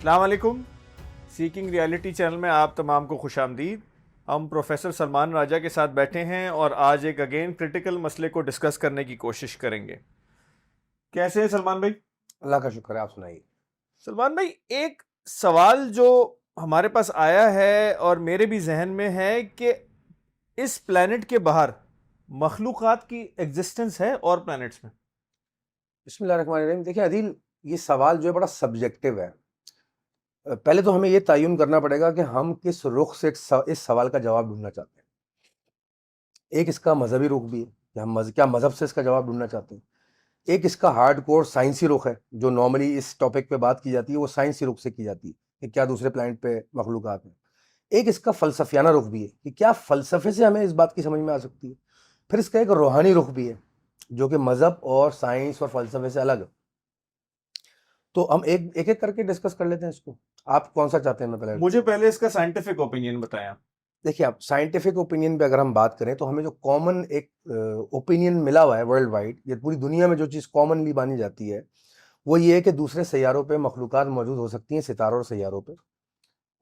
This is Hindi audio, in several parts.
अस्सलाम वालेकुम। सीकिंग रियलिटी चैनल में आप तमाम को खुशामदीद। हम प्रोफेसर सलमान राजा के साथ बैठे हैं और आज एक अगेन क्रिटिकल मसले को डिस्कस करने की कोशिश करेंगे। कैसे हैं सलमान भाई? अल्लाह का शुक्र है। आप सुनाइए। सलमान भाई, एक सवाल जो हमारे पास आया है और मेरे भी जहन में है कि इस प्लेनेट के बाहर मखलूक़ात की एग्जिस्टेंस है और प्लैनेट्स में। बिस्मिल्लाहिर्रहमानिर्रहीम। देखिए अदील, ये सवाल जो है बड़ा सब्जेक्टिव है। पहले तो हमें ये तयन करना पड़ेगा कि हम किस रुख से इस सवाल का जवाब ढूंढना चाहते हैं। एक इसका मजहबी रुख भी है कि हम क्या मजहब से इसका जवाब ढूंढना चाहते हैं। एक इसका हार्ड कोर साइंसी रुख है, जो नॉर्मली इस टॉपिक पे बात की जाती है वो साइंसी रुख से की जाती है कि क्या दूसरे प्लैनेट पे मखलूकात हैं। एक इसका फलसफियाना रुख भी है कि क्या फ़लसफ़े से हमें इस बात की समझ में आ सकती है। फिर इसका एक रूहानी रुख भी है जो कि मज़हब और साइंस और फ़लसफ़े से अलग है। तो हम एक करके डिस्कस कर लेते हैं इसको। आप कौन सा चाहते हैं मैं पहले? मुझे पहले इसका साइंटिफिक ओपिनियन बताया। देखिए, आप साइंटिफिक ओपिनियन पे अगर हम बात करें तो हमें जो कॉमन एक ओपिनियन मिला हुआ है वर्ल्ड वाइड, ये पूरी दुनिया में जो चीज़ कॉमनली मानी जाती है वो ये है कि दूसरे सैयारों पे मखलूक़ात मौजूद हो सकती हैं, सितारों और सैयारों पे।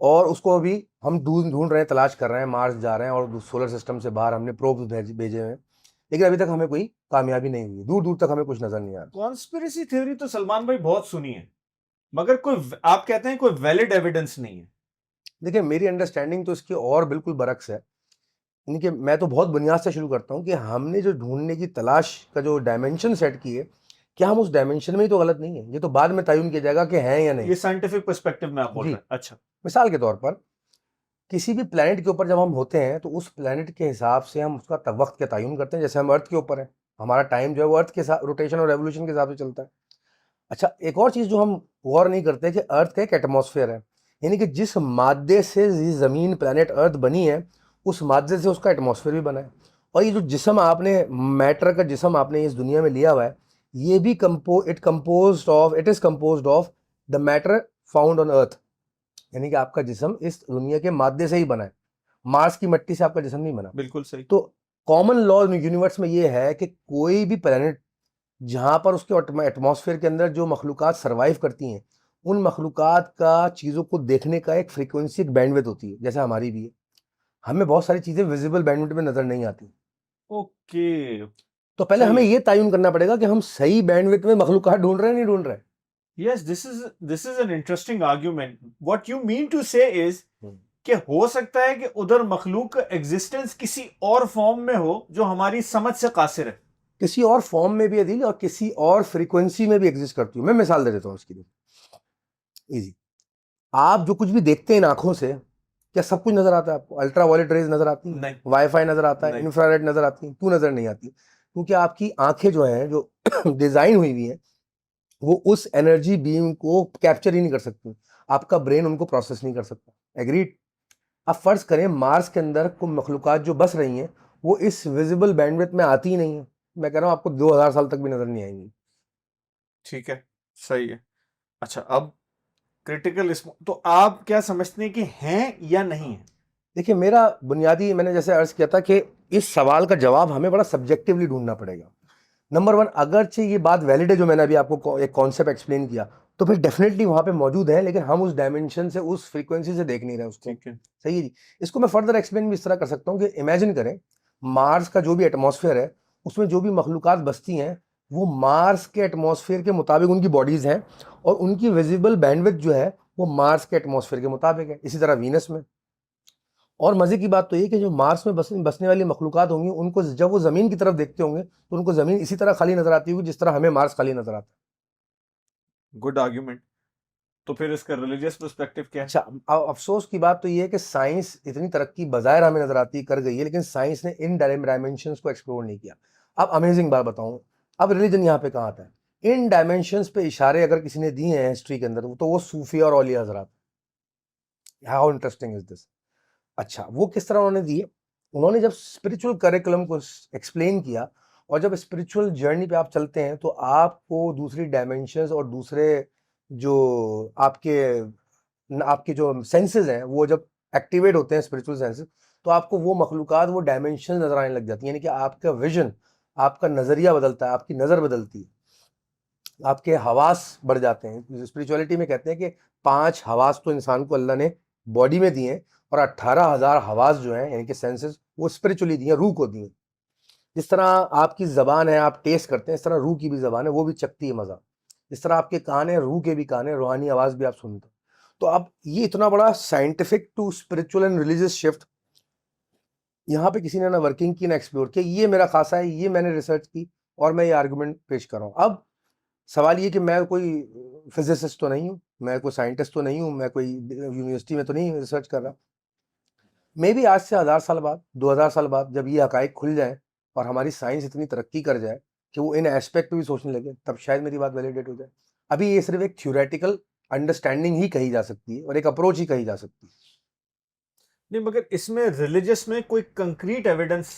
और उसको अभी हम ढूंढ रहे हैं, तलाश कर रहे हैं, मार्स जा रहे हैं और सोलर सिस्टम से बाहर हमने प्रोब्स भेजे हैं, लेकिन अभी तक हमें कोई कामयाबी नहीं हुई। दूर दूर तक हमें कुछ नजर नहीं आ रहा। कॉन्स्पिरेसी थ्योरी तो सलमान भाई बहुत सुनी है, मगर कोई आप कहते हैं कोई वैलिड एविडेंस नहीं है। देखिए, मेरी अंडरस्टैंडिंग तो इसकी और बिल्कुल बरक्स है। यानी कि मैं तो बहुत बुनियाद से शुरू करता हूँ कि हमने जो ढूंढने की तलाश का जो डायमेंशन सेट की है, क्या हम उस डायमेंशन में ही तो गलत नहीं है? ये तो बाद में तयन किया जाएगा कि हैं या नहीं। ये साइंटिफिक पर्सपेक्टिव में आप बोल जी, रहे हैं? अच्छा। मिसाल के तौर पर किसी भी प्लेनेट के ऊपर जब हम होते हैं तो उस प्लेनेट के हिसाब से हम उसका वक्त का तयन करते हैं। जैसे हम अर्थ के ऊपर है, हमारा टाइम जो है वो अर्थ के साथ रोटेशन और रेवोल्यूशन के हिसाब से चलता है। अच्छा, एक और चीज़ जो हम गौर नहीं करते कि अर्थ का एक एटमॉस्फेयर है, यानी कि जिस मादे से ये ज़मीन प्लेनेट अर्थ बनी है उस मादे से उसका एटमॉस्फेयर भी बना है। और ये जो जिस्म आपने, मैटर का जिस्म आपने इस दुनिया में लिया हुआ है, ये भी it is compose of the matter found on earth. यानी कि आपका जिस्म इस दुनिया के मादे से ही बना है, मार्स की मिट्टी से आपका जिस्म नहीं बना। बिल्कुल सही। तो कॉमन लॉ यूनिवर्स में ये है कि कोई भी प्लेनेट जहाँ पर उसके एटमॉस्फेयर के अंदर जो मखलूक़ात सर्वाइव करती हैं, उन मखलूक़ात का चीज़ों को देखने का एक फ्रीक्वेंसी, एक बैंडविड्थ होती है, जैसे हमारी भी है। हमें बहुत सारी चीज़ें विजिबल बैंडविड्थ में नज़र नहीं आती। ओके। तो पहले सही हमें है। ये तयन करना पड़ेगा कि हम सही बैंडविड्थ में मखलूक़ात ढूंढ रहे हैं, नहीं ढूंढ रहे हैं। Yes, this is an interesting argument. What you mean to say is कि हो सकता है कि उधर मखलूक का एग्जिस्टेंस किसी और फॉर्म में हो जो हमारी समझ से कासिर है। किसी और फॉर्म में भी अदील, और किसी और फ्रीक्वेंसी में भी एग्जिस्ट करती हूँ। मैं मिसाल दे देता हूँ इसकी। इजी, आप जो कुछ भी देखते हैं इन आंखों से, क्या सब कुछ नजर आता है आपको? अल्ट्रा वायलेट रेज नजर आती है, नहीं। वाईफाई नजर आता है, नहीं। इंफ्रारेड नजर आती है, क्यों नजर नहीं आती? क्योंकि आपकी आंखें जो हैं, जो डिजाइन हुई हुई हैं, वो उस एनर्जी बीम को कैप्चर ही नहीं कर सकती। आपका ब्रेन उनको प्रोसेस नहीं कर सकता। एग्रीड? अब फर्ज करें मार्स के अंदर को मखलूकात जो बस रही हैं वो इस विजिबल बैंडविड्थ में आती ही नहीं है। मैं कह रहा हूँ आपको 2000 साल तक भी नजर नहीं आएंगी। ठीक है, सही है। अच्छा, अब क्रिटिकल तो आप क्या समझते हैं कि हैं या नहीं है? देखिए, मेरा बुनियादी, मैंने जैसे अर्ज किया था कि इस सवाल का जवाब हमें बड़ा सब्जेक्टिवली ढूंढना पड़ेगा। नंबर वन, अगरचे ये बात वैलिड है जो मैंने अभी आपको एक कॉन्सेप्ट एक्सप्लेन किया, तो फिर डेफिनेटली वहां पे मौजूद है, लेकिन हम उस डायमेंशन से, उस फ्रीक्वेंसी से देख नहीं रहे उसको। ठीक है। सही है जी। इसको मैं फर्दर एक्सप्लेन भी इस तरह कर सकता हूँ कि इमेजिन करें, मार्स का जो भी एटमॉस्फेयर है उसमें जो भी मखलूकात बसती हैं वो मार्स के एटमॉस्फेयर के मुताबिक उनकी बॉडीज हैं, और उनकी विजिबल बैंडविड्थ जो है वो मार्स के एटमॉस्फेयर के मुताबिक है। इसी तरह वीनस में। और मजे की बात तो ये कि जो मार्स में बसने वाली मखलूकात होंगी, उनको जब वो जमीन की तरफ देखते होंगे तो उनको जमीन इसी तरह खाली नजर आती होगी जिस तरह हमें मार्स खाली नजर आता है। Good argument. तो फिर इसका रिलीजियस पर्सपेक्टिव क्या है? अच्छा, अफसोस की बात तो ये है कि साइंस इतनी तरक्की बजाय हमें नजर आती कर गई है, लेकिन साइंस ने इन डायमेंशंस को एक्सप्लोर नहीं किया। अब अमेजिंग बात बताऊं, अब रिलीजन यहाँ पे कहाँ आता है? इन डायमेंशंस पे इशारे अगर किसी ने दिए हैं हिस्ट्री के अंदर, तो वो सूफी और औलिया हजरात। How interesting is this. अच्छा, वो किस तरह उन्होंने दिए? उन्होंने जब स्पिरिचुअल करिकुलम को एक्सप्लेन किया, और जब स्पिरिचुअल जर्नी पे आप चलते हैं तो आपको दूसरी डायमेंशंस और दूसरे जो आपके आपके जो सेंसेस हैं वो जब एक्टिवेट होते हैं, स्पिरिचुअल सेंसेस, तो आपको वो मखलूकात, वो डायमेंशन नजर आने लग जाती है। यानी कि आपका विजन, आपका नजरिया बदलता है, आपकी नजर बदलती है, आपके हवास बढ़ जाते हैं। स्पिरिचुअलिटी में कहते हैं कि 5 हवास तो इंसान को अल्लाह ने बॉडी में दिए हैं, और 18,000 हवास जो हैं यानी कि सेंसेस, वो स्पिरिचुअली दिए हैं, रूह को दिए हैं। जिस तरह आपकी जबान है, आप टेस्ट करते हैं, इस तरह रूह की भी जबान है, वो भी चखती है मजा। जिस तरह आपके कान है, रूह के भी कान है, रूहानी आवाज भी आप सुनते हो। तो अब ये इतना बड़ा scientific to spiritual and religious shift यहाँ पे किसी ने ना वर्किंग की ना एक्सप्लोर किया। ये मेरा खासा है, ये मैंने रिसर्च की और मैं ये आर्गुमेंट पेश कर रहा हूँ। अब सवाल ये कि मैं कोई फिजिसिस्ट तो नहीं हूँ, मैं कोई साइंटिस्ट तो नहीं हूँ, मैं कोई यूनिवर्सिटी में तो नहीं रिसर्च कर रहा। मे बी आज से 1000 साल बाद, 2000 साल बाद जब ये हकाइक खुल जाए और हमारी साइंस इतनी तरक्की कर जाए कि वो इन एस्पेक्ट पे भी सोचने लगे, तब शायद मेरी बात वैलिडेट हो जाए। अभी ये सिर्फ एक थ्योरेटिकल अंडरस्टैंडिंग ही कही जा सकती है और एक अप्रोच ही कही जा सकती है। नहीं, मगर इसमें रिलीजियस में कोई कंक्रीट एविडेंस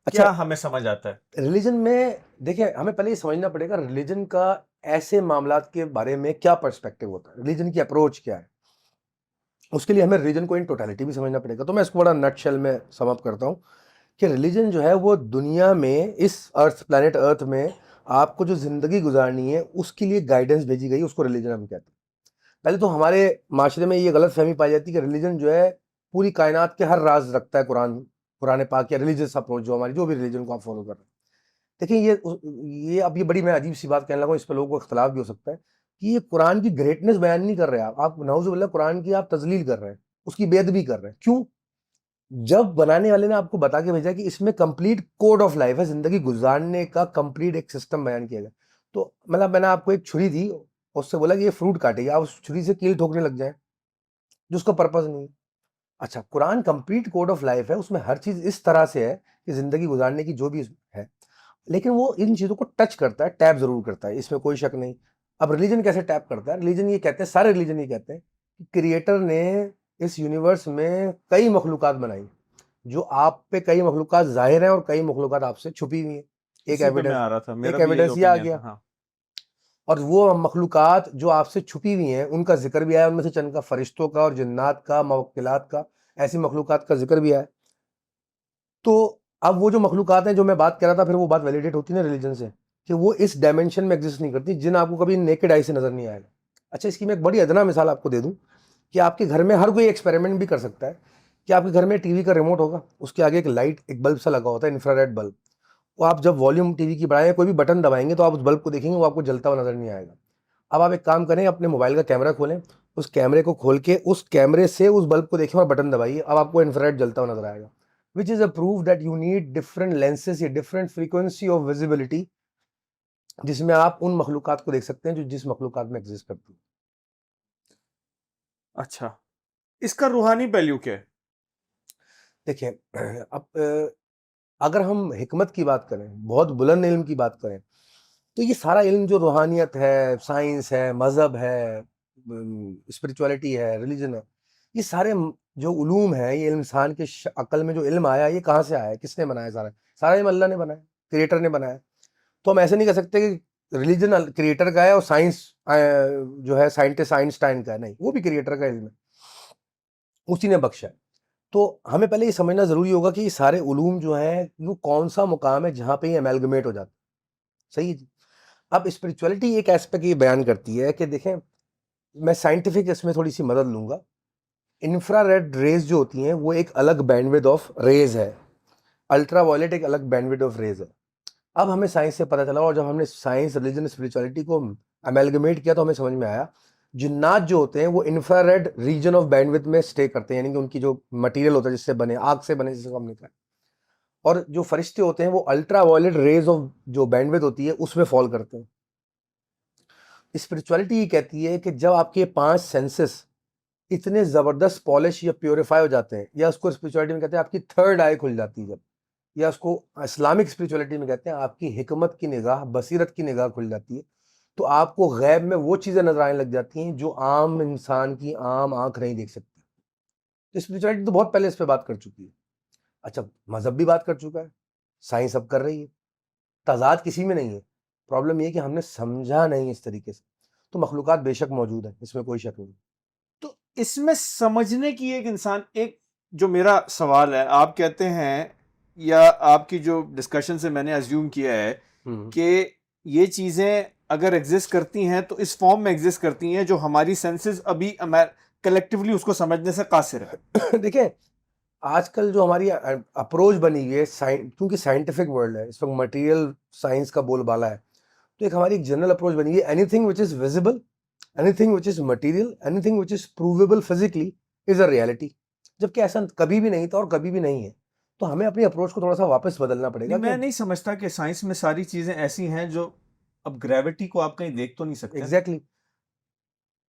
अच्छा, क्या हमें समझ आता है? रिलीजन में देखिए, हमें पहले ये समझना पड़ेगा रिलीजन का ऐसे मामलात के बारे में क्या पर्सपेक्टिव होता है, रिलीजन की अप्रोच क्या है। उसके लिए हमें रिलीजन को इन टोटलिटी भी समझना पड़ेगा। तो मैं इसको बड़ा नटशेल में सम अप करता हूँ कि रिलीजन जो है वो दुनिया में, इस अर्थ, प्लैनेट अर्थ में आपको जो ज़िंदगी गुजारनी है उसके लिए गाइडेंस भेजी गई, उसको रिलीजन हम कहते हैं। पहले तो हमारे माशरे में ये गलत फहमी पाई जाती है कि रिलीजन जो है पूरी कायनात के हर राज रखता है। कुरान पाक या रिलीजियस अप्रोच जो हमारी, जो भी रिलीजन को आप फॉलो कर रहे हैं, देखिए ये अब ये बड़ी मैं अजीब सी बात कहने लगा हूँ, इस पर लोगों को इख्तलाफ भी हो सकता है कि ये कुरान की ग्रेटनेस बयान नहीं कर रहे आप नाउजुबिल्लाह कुरान की आप तजलील कर रहे हैं, उसकी बेद भी कर रहे हैं। क्यों? जब बनाने वाले ने आपको बता के भेजा कि इसमें कंप्लीट कोड ऑफ लाइफ है, जिंदगी गुजारने का कंप्लीट एक सिस्टम बयान किया गया। तो मतलब मैंने आपको एक छुरी दी, उससे बोला कि ये फ्रूट काटेगी, आप उस छुरी से कील ठोकने लग जाए, जो उसका पर्पज नहीं है। अच्छा, Quran complete code of life है, उसमें हर चीज इस तरह से है कि जिंदगी गुजारने की जो भी है, लेकिन वो इन चीजों को टच करता है, टैप जरूर करता है, इसमें कोई शक नहीं। अब रिलीजन कैसे टैप करता है? रिलीजन ये कहते हैं, सारे रिलीजन ये कहते हैं कि क्रिएटर ने इस यूनिवर्स में कई मखलूकात बनाई, जो आप पे कई मखलूकात जाहिर हैं और कई मखलूकात आपसे छुपी हुई हैं। इसी पे मैं आ रहा था, मेरा एक भी यही एविडेंस ये आ ओपिनियन था। गया। हाँ। और वो मखलूकात जो आपसे छुपी हुई हैं उनका जिक्र भी आया, उनमें से चंद का, फरिश्तों का और जिन्नात का, मवक्किलात का, ऐसी मखलूकात का जिक्र भी आया। तो अब वो जो मखलूकात हैं जो मैं बात कर रहा था, फिर वो बात वैलिडेट होती है ना रिलीजन से, कि वो इस डायमेंशन में एग्जिस्ट नहीं करती, जिन आपको कभी नेकेड आई से नजर नहीं आएगा। अच्छा, इसकी मैं एक बड़ी अदना मिसाल आपको दे दूं कि आपके घर में हर कोई एक्सपेरिमेंट भी कर सकता है कि आपके घर में टीवी का रिमोट होगा, उसके आगे एक लाइट, एक बल्ब सा लगा होता है, इंफ्रारेड बल्ब। वो आप जब वॉल्यूम टीवी की बढ़ाएं, कोई भी बटन दबाएंगे तो आप उस बल्ब को देखेंगे, वो आपको जलता हुआ नजर नहीं आएगा। अब आप एक काम करें, अपने मोबाइल का कैमरा खोलें, उस कैमरे को खोल के उस कैमरे से उस बल्ब को देखें और बटन दबाइए, अब आपको इंफ्रारेड जलता हुआ नजर आएगा। Which is a proof that you need different lenses या डिफरेंट फ्रीक्वेंसी ऑफ विजिबिलिटी, जिसमें आप उन मखलूकात को देख सकते हैं जो जिस मखलूकात में एग्जिस्ट करती है। अच्छा, इसका रूहानी पहलू क्या है? देखिए, अब अगर हम हिकमत की बात करें, बहुत बुलंद इल्म की बात करें, तो ये सारा इल्म जो रूहानियत है, साइंस है, मजहब है, स्पिरिचुअलिटी है, रिलीजन है, ये सारे जो उलूम है, ये इंसान के अकल में जो इल्म आया, ये कहाँ से आया है, किसने बनाया? सारा सारा इल्म अल्लाह ने बनाया, क्रिएटर ने बनाया। तो हम ऐसे नहीं कह सकते कि रिलीजन क्रिएटर का है और साइंस जो है साइंटिस्ट आइंस्टाइन का है। नहीं, वो भी क्रिएटर का इल्म है, उसी ने बख्शा है। तो हमें पहले ये समझना जरूरी होगा कि ये सारे उलूम जो हैं, वो कौन सा मुकाम है जहाँ पे ये अमेलगमेट हो जाता है। सही है जी। अब स्पिरिचुअलिटी एक एस्पेक्ट ये बयान करती है कि देखें, मैं साइंटिफिक इसमें थोड़ी सी मदद लूंगा। इंफ्रारेड रेज जो होती हैं वो एक अलग बैंडविड्थ ऑफ रेज है, अल्ट्रा वायलेट एक अलग बैंडविड्थ ऑफ रेज है। अब हमें साइंस से पता चला, और जब हमने साइंस, रिलीजन, स्पिरिचुअलिटी को अमेलगमेट किया तो हमें समझ में आया, जिन्नात जो होते हैं वो इंफ्रारेड रीजन ऑफ बैंडविड्थ में स्टे करते हैं, यानी कि उनकी जो मटेरियल होता है जिससे बने, आग से बने, जिससे हमने कहा। और जो फरिश्ते होते हैं वो अल्ट्रा वायलेट रेज ऑफ जो बैंडविड्थ होती है उसमें फॉल करते हैं। स्पिरिचुअलिटी ये कहती है कि जब आपके 5 सेंसेस इतने जबरदस्त पॉलिश या प्योरीफाई हो जाते हैं, या उसको स्पिरिचुअलिटी में कहते हैं आपकी थर्ड आई खुल जाती है जब, या उसको इस्लामिक स्पिरिचुअलिटी में कहते हैं आपकी हिकमत की निगाह, बसीरत की निगाह खुल जाती है, तो आपको गैब में वो चीज़ें नजर आने लग जाती हैं जो आम इंसान की आम आंख नहीं देख सकती। तो स्पिरिचुअलिटी तो बहुत पहले इस पर बात कर चुकी है। अच्छा, मजहब भी बात कर चुका है, साइंस अब कर रही है। तजाद किसी में नहीं है, प्रॉब्लम ये है कि हमने समझा नहीं इस तरीके से। तो मखलूकात बेशक मौजूद है, इसमें कोई शक नहीं। तो इसमें समझने की एक इंसान, एक जो मेरा सवाल है, आप कहते हैं या आपकी जो डिस्कशन से मैंने अज्यूम किया है हम्म कि ये चीज़ें अगर एग्जिस्ट करती हैं तो इस फॉर्म में एग्जिस्ट करती हैं जो हमारी सेंसेस अभी कलेक्टिवली उसको समझने से कासिर है। देखिए आजकल जो हमारी अप्रोच बनी हुई है क्योंकि साइंटिफिक वर्ल्ड है, इस वक्त मटेरियल साइंस का बोलबाला है, तो एक हमारी जनरल अप्रोच बनी है, anything which is visible, anything which is material, anything which is provable physically is a reality. जबकि ऐसा कभी भी नहीं था और कभी भी नहीं है। तो हमें अपनी अप्रोच को थोड़ा सा वापस बदलना पड़ेगा। मैं नहीं समझता कि साइंस में सारी चीजें ऐसी हैं जो, अब ग्रेविटी को आप कहीं देख तो नहीं सकते। एग्जैक्टली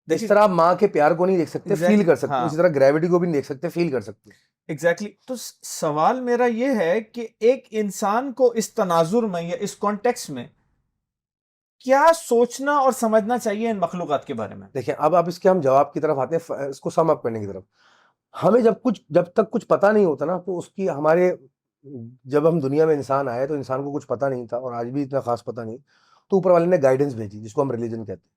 इस तरह आप माँ के प्यार को नहीं देख सकते, फील कर सकते, हाँ, इसी तरह ग्रेविटी को भी नहीं देख सकते, फील कर सकते। एग्जैक्टली तो सवाल मेरा ये है कि एक इंसान को इस तनाजुर में या इस कॉन्टेक्स्ट में क्या सोचना और समझना चाहिए इन मखलूकात के बारे में। देखिए अब इसके हम जवाब की तरफ आते हैं, इसको सम अप करने की तरफ। हमें जब तक कुछ पता नहीं होता ना, तो उसकी हमारे जब हम दुनिया में इंसान आए तो इंसान को कुछ पता नहीं था और आज भी इतना खास पता नहीं, तो ऊपर वाले ने गाइडेंस भेजी जिसको हम रिलीजन कहते हैं।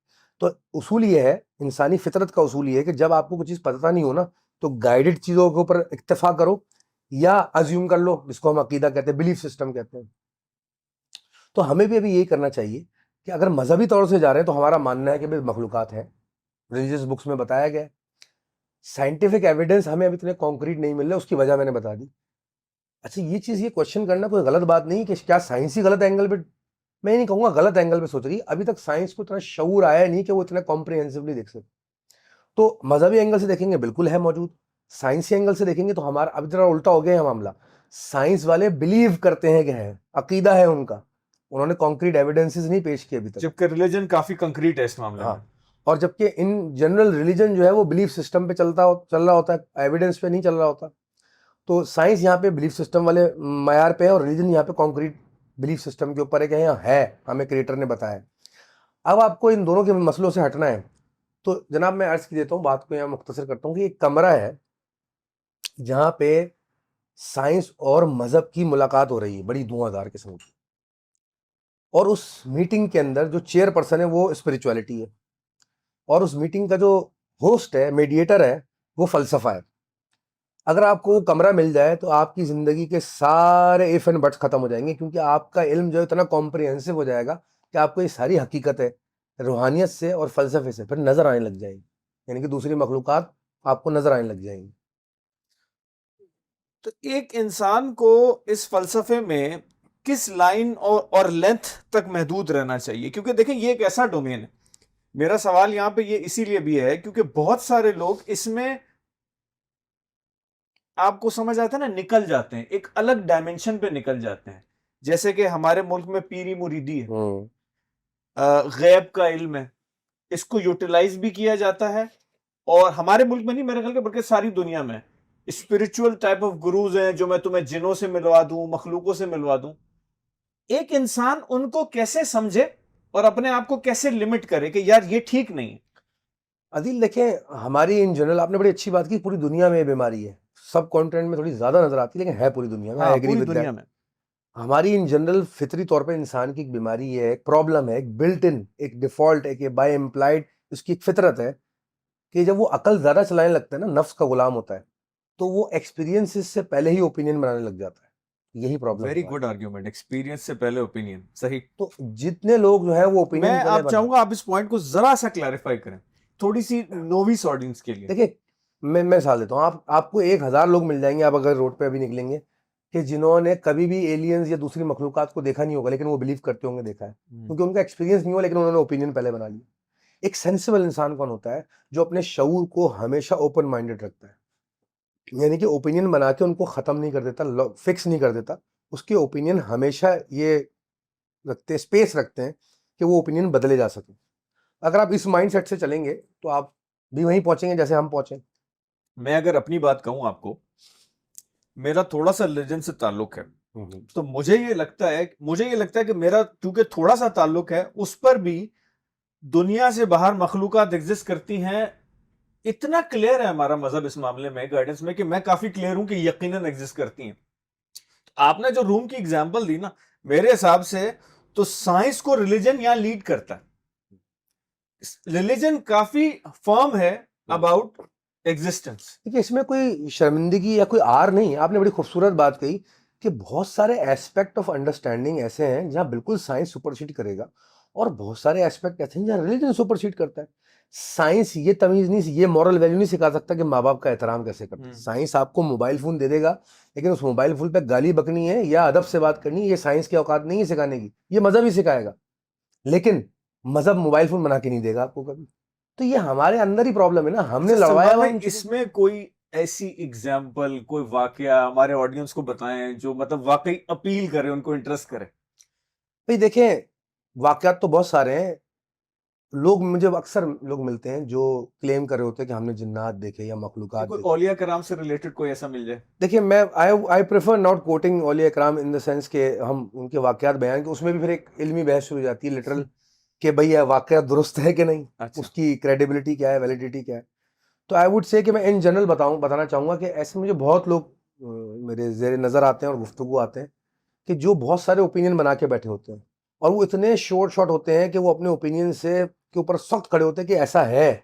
तो उसूल ये है, इंसानी फितरत का उसूल ये है कि जब आपको कुछ चीज़ पता नहीं हो ना, तो गाइडेड चीज़ों के ऊपर इक्तफा करो या अज्यूम कर लो, जिसको हम अकीदा कहते हैं, बिलीफ सिस्टम कहते हैं। तो हमें भी अभी यही करना चाहिए कि अगर मजहबी तौर से जा रहे हैं तो हमारा मानना है कि भाई मखलूकात है, रिलीजियस बुक्स में बताया गया है। साइंटिफिक एविडेंस हमें अभी इतने कॉन्क्रीट नहीं मिल रहे, उसकी वजह मैंने बता दी। अच्छा ये क्वेश्चन करना कोई गलत बात नहीं कि क्या साइंस ही गलत एंगल पे, मैं नहीं कहूँगा गलत एंगल पे सोच रही, अभी तक साइंस को इतना शऊर आया नहीं कि वो इतना कॉम्प्रिहेंसिवली देख सके। तो मजहबी एंगल से देखेंगे बिल्कुल है मौजूद, साइंसी एंगल से देखेंगे तो हमारा अभी जरा उल्टा हो गया है मामला। साइंस वाले बिलीव करते हैं कि है, अकीदा है उनका, उन्होंने कॉन्क्रीट एविडेंसेस नहीं पेश किए अभी तक, जबकि रिलीजन काफी कंक्रीट है इस मामले में। और जबकि इन जनरल रिलीजन जो है वो बिलीफ सिस्टम पे चल रहा होता है, एविडेंस पे नहीं चल रहा होता। तो साइंस यहाँ पे बिलीफ सिस्टम वाले मयार पे है और रिलीजन यहाँ पे कॉन्क्रीट बिलीफ सिस्टम के ऊपर है कि यहाँ है, हमें क्रिएटर ने बताया। अब आपको इन दोनों के मसलों से हटना है, तो जनाब मैं अर्ज की देता हूँ, बात को यहाँ मुख्तसर करता हूँ कि एक कमरा है जहाँ पे साइंस और मजहब की मुलाकात हो रही है बड़ी धुआंधार किस्म की, और उस मीटिंग के अंदर जो चेयर पर्सन है वो स्पिरिचुअलिटी है, और उस मीटिंग का जो होस्ट है, मीडिएटर है, वो फलसफा है। अगर आपको वो कमरा मिल जाए तो आपकी ज़िंदगी के सारे इफ एंड बट्स खत्म हो जाएंगे, क्योंकि आपका इल्म जो है इतना कॉम्प्रिहेंसिव हो जाएगा कि आपको ये सारी हकीकत है रूहानियत से और फ़लसफ़े से फिर नज़र आने लग जाएगी, यानी कि दूसरी मखलूक़ात आपको नज़र आने लग जाएंगी। तो एक इंसान को इस फलसफे में किस लाइन और लेंथ तक महदूद रहना चाहिए, क्योंकि देखें ये एक ऐसा डोमेन है, मेरा सवाल यहाँ पे ये इसीलिए भी है क्योंकि बहुत सारे लोग इसमें आपको समझ आता है ना निकल जाते हैं, एक अलग डायमेंशन पे निकल जाते हैं। जैसे कि हमारे मुल्क में पीरी मुरीदी है, गैब का इल्म है, इसको यूटिलाइज भी किया जाता है, और हमारे मुल्क में नहीं मेरे ख्याल के बल्कि सारी दुनिया में स्पिरिचुअल टाइप ऑफ गुरुज हैं जो मैं तुम्हें जिनों से मिलवा दूं, मखलूकों से मिलवा दूं। एक इंसान उनको कैसे समझे और अपने आप को कैसे लिमिट करे कि यार ये ठीक नहीं है। अदिल देखें, हमारी इन जनरल, आपने बड़ी अच्छी बात की, पूरी दुनिया में ये बीमारी है, सब कॉन्टिनेंट में थोड़ी ज्यादा नजर आती है लेकिन है पूरी दुनिया में। हाँ, आई एग्री पूरी विद दुनिया दैट। में हमारी इन जनरल फितरी तौर पे इंसान की एक बीमारी है, एक प्रॉब्लम है, एक बिल्ट इन, एक डिफॉल्ट, एक बाय इम्प्लाइड उसकी एक फितरत है कि जब वो अकल ज्यादा चलाने लगता है ना, नफ्स का गुलाम होता है, तो वो एक्सपीरियंसेस से पहले ही ओपिनियन बनाने लग जाता है। यही प्रॉब्लम वेरी है। गुड आर्ग्यूमेंट, एक्सपीरियंस से पहले ओपिनियन, सही। तो जितने लोग जो है वो ओपिनियन मैं आप चाहूंगा आप इस पॉइंट को जरा सा क्लैरिफाई करें थोड़ी सी नोविस ऑडियंस के लिए। देखिए मैं मिसाल देता हूँ, आपको 1000 लोग मिल जाएंगे, आप अगर रोड पे अभी निकलेंगे, कि जिन्होंने कभी भी एलियंस या दूसरी मखलूकात को देखा नहीं होगा लेकिन वो बिलीव करते होंगे देखा है, क्योंकि उनका एक्सपीरियंस नहीं हुआ लेकिन उन्होंने ओपिनियन पहले बना लिया। एक सेंसिबल इंसान कौन होता है? जो अपने शऊर को हमेशा ओपन माइंडेड रखता है, यानी कि ओपिनियन बना के उनको ख़त्म नहीं कर देता, फिक्स नहीं कर देता, उसके ओपिनियन हमेशा ये रखते हैं, स्पेस रखते हैं कि वो ओपिनियन बदले जा सके। अगर आप इस माइंड सेट से चलेंगे तो आप भी वहीं पहुंचेंगे जैसे हम पहुंचे। मैं अगर अपनी बात कहूं आपको, मेरा थोड़ा सा रिलीजन से ताल्लुक है, तो मुझे ये लगता है कि मेरा क्योंकि थोड़ा सा ताल्लुक है, उस पर भी दुनिया से बाहर मखलूकात एग्जिस्ट करती हैं। इतना क्लियर है हमारा मजहब इस मामले में, गाइडेंस में, कि मैं काफी क्लियर हूं कि यकीनन एग्जिस्ट करती हैं। आपने जो रूम की एग्जांपल दी ना, मेरे हिसाब से तो साइंस को रिलीजन यहां लीड करता है। रिलीजन काफी फर्म है अबाउट एग्जिस्टेंस। देखिए इसमें कोई शर्मिंदगी या कोई आर नहीं, आपने बड़ी खूबसूरत बात कही कि बहुत सारे एस्पेक्ट ऑफ अंडरस्टैंडिंग ऐसे हैं जहां बिल्कुल साइंस सुपरसीड करेगा, और बहुत सारे एस्पेक्ट ऐसे हैं जहाँ रिलीजन सुपरसीड करता है। साइंस ये तमीज नहीं, ये मॉरल वैल्यू नहीं सिखा सकता कि माँ बाप का एहतराम कैसे करते हैं। साइंस आपको मोबाइल फोन दे देगा, लेकिन उस मोबाइल फोन पे गाली बकनी है या अदब से बात करनी है, ये साइंस की औकात नहीं है सिखाने की, ये मजहब ही सिखाएगा। लेकिन मजहब मोबाइल फोन बना के नहीं देगा आपको कभी। तो ये हमारे अंदर ही प्रॉब्लम है ना, हमने लड़वाया हुआ। इसमें कोई ऐसी एग्जाम्पल, कोई वाकया हमारे ऑडियंस को बताएं जो मतलब वाकई अपील करे, उनको इंटरेस्ट करे। भाई देखें, वाकयात तो बहुत सारे हैं। मुझे अक्सर लोग मिलते हैं जो क्लेम कर रहे होते हैं कि हमने जिन्नात देखे या मखलूकात कोई देखे। औलिया कराम से रिलेटेड कोई ऐसा मिल जाए। देखिए, मैं आई प्रेफर नॉट कोटिंग औलिया कराम इन द सेंस के हम उनके वाकयात बयान के, उसमें भी फिर एक इल्मी बहस शुरू हो जाती है लिटरल कि भाई यह वाकयात दुरुस्त है कि नहीं, अच्छा। उसकी क्रेडिबिलिटी क्या है, वैलिडिटी क्या है। तो आई वुड से कि मैं इन जनरल बताना चाहूँगा कि ऐसे मुझे बहुत लोग मेरे ज़ेरे नज़र आते हैं और गुफ्तगू आते हैं कि जो बहुत सारे ओपिनियन बना के बैठे होते हैं, और वो इतने शॉर्ट होते हैं कि वो अपने ओपिनियन से के ऊपर सख्त खड़े होते हैं कि ऐसा है,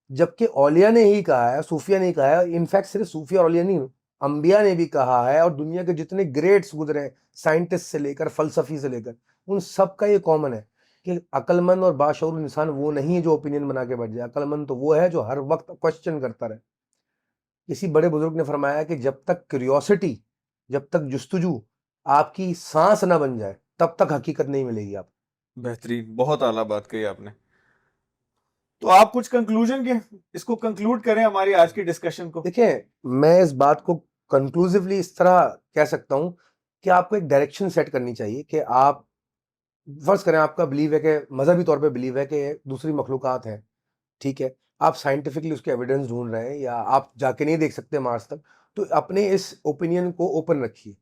जबकि औलिया ने ही कहा है, सूफिया ने ही कहा है। इनफैक्ट सिर्फ सूफिया और औलिया नहीं, अंबिया ने भी कहा है, और दुनिया के जितने ग्रेट्स गुजरे हैं, साइंटिस्ट से लेकर फलसफी से लेकर, उन सब का ये कॉमन है कि अक्लमंद और बाशऊर इंसान वो नहीं है जो ओपिनियन बना के बैठ जाए। अक्लमंद तो वो है जो हर वक्त क्वेश्चन करता रहे। किसी बड़े बुजुर्ग ने फरमाया कि जब तक क्यूरियोसिटी, जब तक जुस्तजू आपकी सांस ना बन जाए, तब तक हकीकत नहीं मिलेगी आप। बेहतरीन, बहुत आला बात कही आपने। तो आप कुछ कंक्लूजन के इसको कंक्लूड करें हमारी आज की डिस्कशन को। देखिए, मैं इस बात को कंक्लूसिवली इस तरह कह सकता हूं कि आपको एक डायरेक्शन सेट करनी चाहिए कि आप फर्ज करें आपका बिलीव है कि मजहबी तौर पे बिलीव है कि दूसरी मखलूकात हैं, ठीक है, आप साइंटिफिकली उसके एविडेंस ढूंढ रहे हैं या आप जाके नहीं देख सकते मार्स तक, तो अपने इस ओपिनियन को ओपन रखिए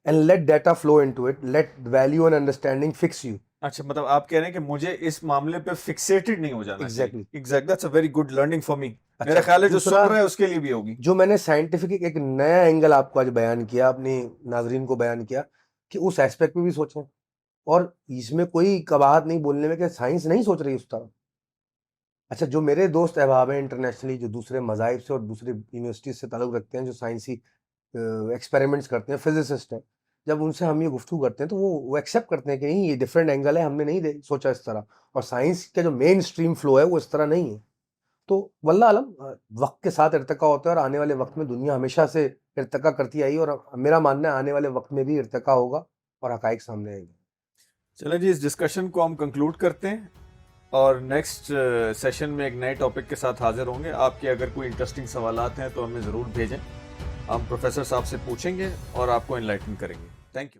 and let data flow into it, let value and understanding fix you. अच्छा, मतलब आप कह रहे हैं कि मुझे इस मामले पे फिक्सेटेड नहीं हो जाना Exactly. चाहिए। Exactly, that's a very good learning for me. अच्छा, मेरा ख्याल है जो सुन दूसरा रहा है उसके लिए भी होगी। जो मैंने साइंटिफिक एक नया एंगल आपको आज बयान किया, अपनी नाजरीन को बयान किया कि उस एस्पेक्ट पे भी सोचें, और इसमें कोई कबाहत नहीं बोलने में कि साइंस नहीं सोच रही उस तरह। अच्छा, जो मेरे दोस्त अहबाब हैं इंटरनेशनली, जो दूसरे मज़ाहिब से और दूसरे यूनिवर्सिटी से ताल्लुक़ रखते हैं, जो साइंसी एक्सपेरिमेंट्स करते हैं, फिजिसिस्ट हैं, जब उनसे हम ये गुफ्तगू करते हैं तो वो एक्सेप्ट करते हैं कि नहीं, ये डिफरेंट एंगल है, हमने नहीं सोचा इस तरह, और साइंस का जो मेन स्ट्रीम फ्लो है वो इस तरह नहीं है। तो वल्लाह आलम, वक्त के साथ इर्तिका होता है, और आने वाले वक्त में दुनिया हमेशा से इर्तिका करती आई, और मेरा मानना है आने वाले वक्त में भी इर्तिका होगा और हकाइक सामने आएंगे। चलें जी, इस डिस्कशन को हम कंक्लूड करते हैं और नेक्स्ट सेशन में एक नए टॉपिक के साथ हाजिर होंगे। आपके अगर कोई इंटरेस्टिंग सवालात हैं तो हमें ज़रूर भेजें, हम प्रोफेसर साहब से पूछेंगे और आपको एनलाइटन करेंगे। Thank you.